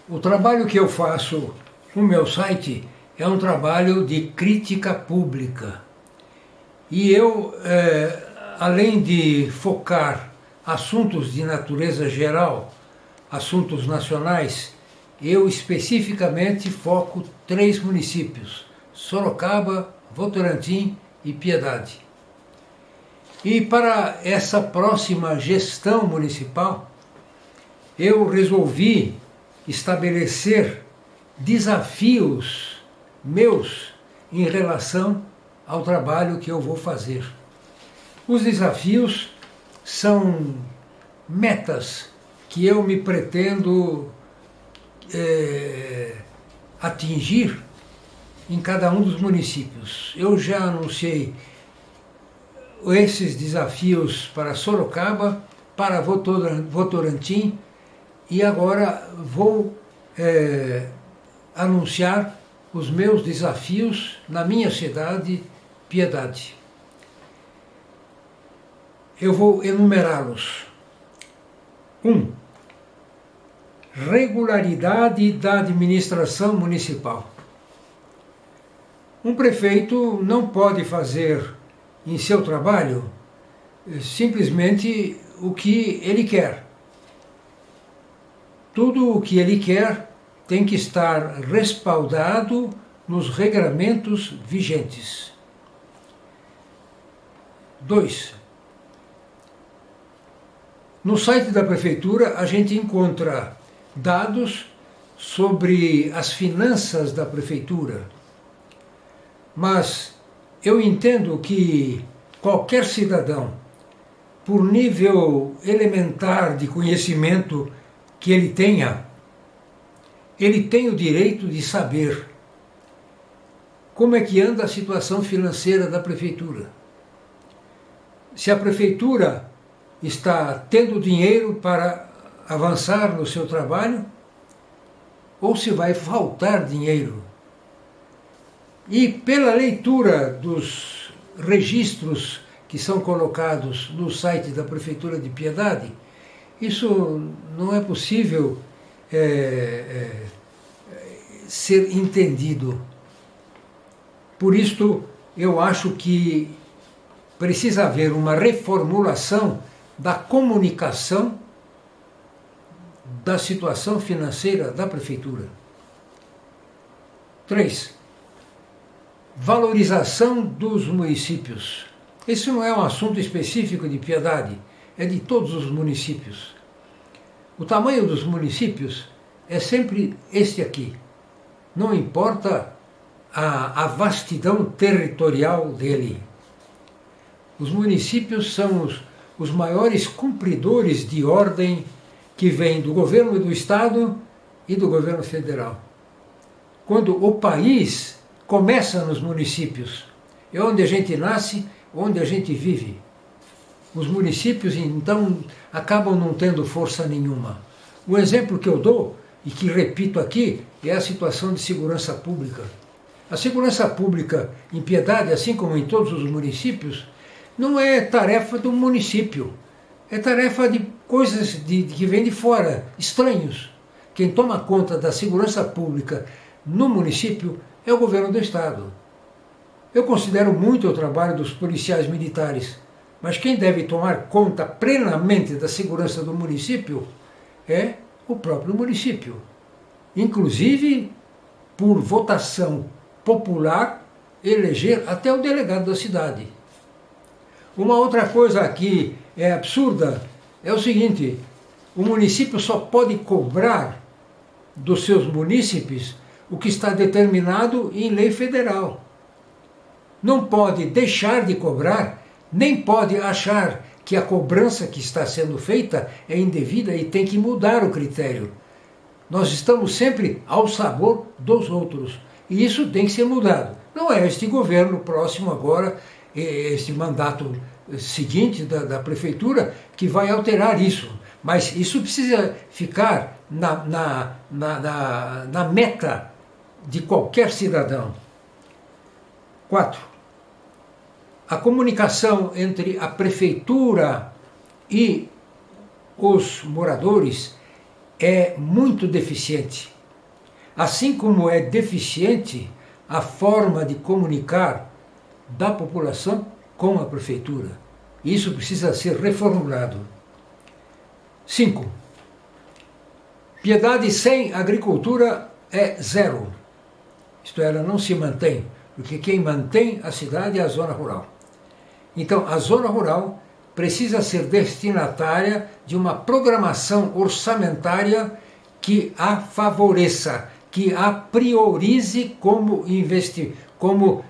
O trabalho que eu faço no meu site é um trabalho de crítica pública. E eu, além de focar assuntos de natureza geral, assuntos nacionais, eu especificamente foco 3 municípios: Sorocaba, Votorantim e Piedade. E para essa próxima gestão municipal, eu resolvi estabelecer desafios meus em relação ao trabalho que eu vou fazer. Os desafios são metas que eu me pretendo atingir em cada um dos municípios. Eu já anunciei esses desafios para Sorocaba, para Votorantim, e agora vou anunciar os meus desafios na minha cidade, Piedade. Eu vou enumerá-los. 1. Regularidade da administração municipal. Um prefeito não pode fazer em seu trabalho simplesmente o que ele quer. Tudo o que ele quer tem que estar respaldado nos regramentos vigentes. 2. No site da prefeitura a gente encontra dados sobre as finanças da prefeitura, mas eu entendo que qualquer cidadão, por nível elementar de conhecimento que ele tem o direito de saber como é que anda a situação financeira da prefeitura. Se a prefeitura está tendo dinheiro para avançar no seu trabalho, ou se vai faltar dinheiro. E pela leitura dos registros que são colocados no site da Prefeitura de Piedade, isso não é possível ser entendido. Por isto, eu acho que precisa haver uma reformulação da comunicação da situação financeira da prefeitura. 3. Valorização dos municípios. Esse não é um assunto específico de Piedade, é de todos os municípios. O tamanho dos municípios é sempre este aqui. Não importa a vastidão territorial dele. Os municípios são os maiores cumpridores de ordem que vêm do governo do Estado e do governo federal. Quando o país começa nos municípios, é onde a gente nasce, onde a gente vive. Os municípios, então, acabam não tendo força nenhuma. O exemplo que eu dou, e que repito aqui, é a situação de segurança pública. A segurança pública em Piedade, assim como em todos os municípios, não é tarefa do município, é tarefa de coisas que vêm de fora, estranhos. Quem toma conta da segurança pública no município é o governo do Estado. Eu considero muito o trabalho dos policiais militares, mas quem deve tomar conta plenamente da segurança do município é o próprio município. Inclusive, por votação popular, eleger até o delegado da cidade. Uma outra coisa que é absurda é o seguinte: o município só pode cobrar dos seus munícipes o que está determinado em lei federal. Não pode deixar de cobrar, nem pode achar que a cobrança que está sendo feita é indevida e tem que mudar o critério. Nós estamos sempre ao sabor dos outros, e isso tem que ser mudado. Não é este governo próximo agora, este mandato seguinte da prefeitura, que vai alterar isso. Mas isso precisa ficar na meta de qualquer cidadão. 4. A comunicação entre a prefeitura e os moradores é muito deficiente. assim como é deficiente a forma de comunicar da população com a prefeitura. Isso precisa ser reformulado. 5. Piedade sem agricultura é zero. Isto é, ela não se mantém, porque quem mantém a cidade é a zona rural. Então, a zona rural precisa ser destinatária de uma programação orçamentária que a favoreça, que a priorize como investimento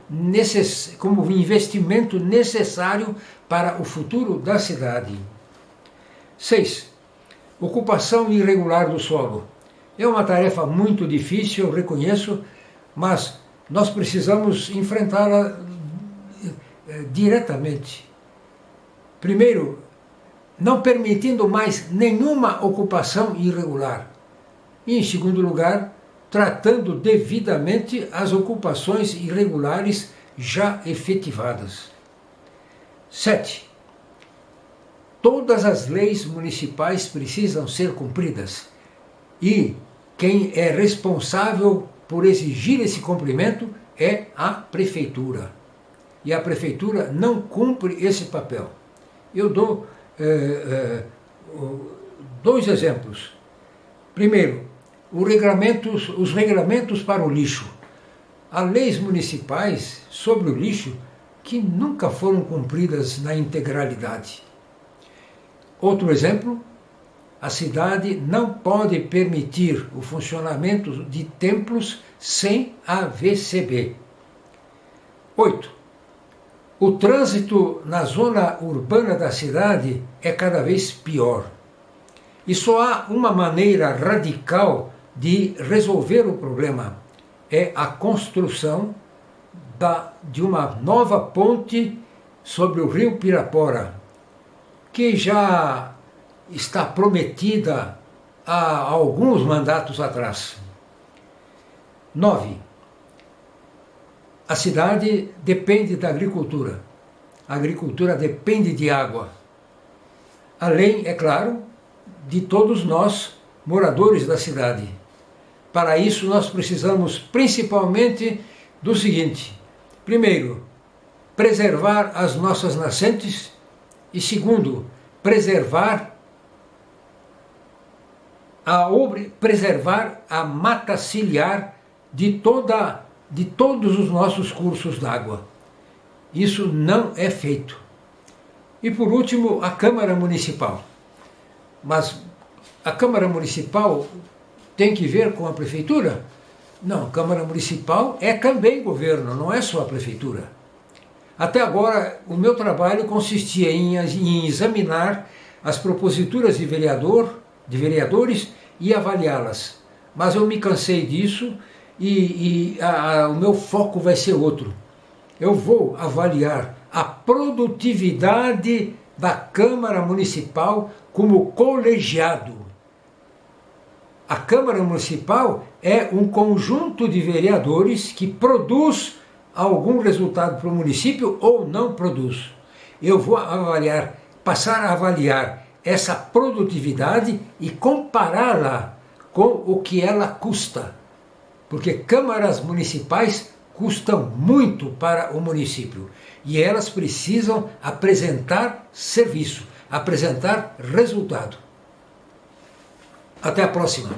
necessário para o futuro da cidade. 6. Ocupação irregular do solo. É uma tarefa muito difícil, eu reconheço, mas nós precisamos enfrentá-la diretamente. Primeiro, não permitindo mais nenhuma ocupação irregular. E, em segundo lugar, tratando devidamente as ocupações irregulares já efetivadas. 7. Todas as leis municipais precisam ser cumpridas e quem é responsável por exigir esse cumprimento é a prefeitura. E a prefeitura não cumpre esse papel. Eu dou 2 exemplos. Primeiro, os regulamentos para o lixo. Há leis municipais sobre o lixo que nunca foram cumpridas na integralidade. Outro exemplo, a cidade não pode permitir o funcionamento de templos sem AVCB. 8. O trânsito na zona urbana da cidade é cada vez pior. E só há uma maneira radical de resolver o problema, é a construção de uma nova ponte sobre o rio Pirapora, que já está prometida há alguns mandatos atrás. 9. A cidade depende da agricultura. A agricultura depende de água. Além, é claro, de todos nós, moradores da cidade. Para isso, nós precisamos principalmente do seguinte: primeiro, preservar as nossas nascentes e, segundo, preservar a mata ciliar de todos os nossos cursos d'água. Isso não é feito. E por último, a Câmara Municipal. Mas a Câmara Municipal tem que ver com a Prefeitura? Não, a Câmara Municipal é também governo, não é só a Prefeitura. Até agora, o meu trabalho consistia em examinar as proposituras de vereadores e avaliá-las. Mas eu me cansei disso e o meu foco vai ser outro. Eu vou avaliar a produtividade da Câmara Municipal como colegiado. A Câmara Municipal é um conjunto de vereadores que produz algum resultado para o município ou não produz. Eu vou passar a avaliar essa produtividade e compará-la com o que ela custa. Porque câmaras municipais custam muito para o município e elas precisam apresentar serviço, apresentar resultado. Até a próxima.